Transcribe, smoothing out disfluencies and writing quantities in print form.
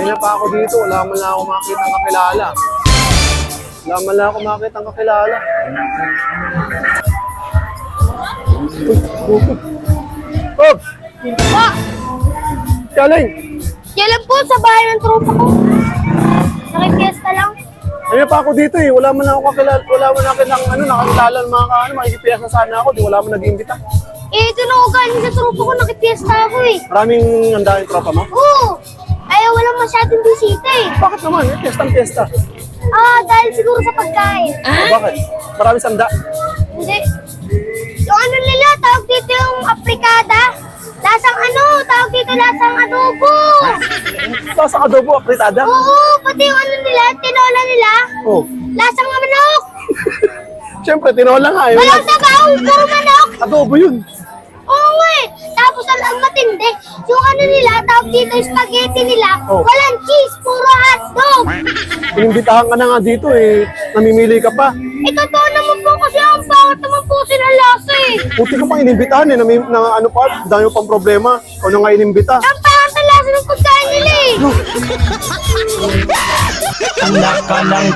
Kaya pa ako dito, wala man lang ako makita ang kakilala. Wala man lang ako makita ang kakilala. Oh! Pa! Galing! Kailan po sa bahay ng tropa ko? Nakikiesta lang. Kaya pa ako dito eh, wala man lang ako kakilala, wala man lang nakakilala ng mga makikipiyasa sana ako, di wala man nag-iimbita. Eh, ito na ako galing sa tropa ko, nakikiesta ako eh. Maraming handa yung tropa mo? Oo! Ay, wala masyadong bisita eh. Bakit naman? Eh, piyesta. Dahil siguro sa pagkain. Bakit? Maraming sanda. Hindi. Yung ano nila, tawag dito yung aprikada. Lasang tawag dito lasang adobo. Sa adobo, apritada? Oo, pati yung ano nila, tinola nila. Oh. Lasang manok. Siyempre, tinola nga yun. Walang sabaw, puro manok. Adobo yun. Oo nga eh. Tapos ang matindi, yung ano nila, tawag dito yung spaghetti nila, Oh. walang cheese, puro hotdog. Inimbitahan ka na nga dito eh. Namimili ka pa. Totoo naman po kasi ang pangit naman po sila lasa eh. Puti ka pang inimbitahan eh. Ano pa, dami pang problema. Kung ano nga inimbita. Ang pangit na lasa ng pagkain nila eh. Anak ka ng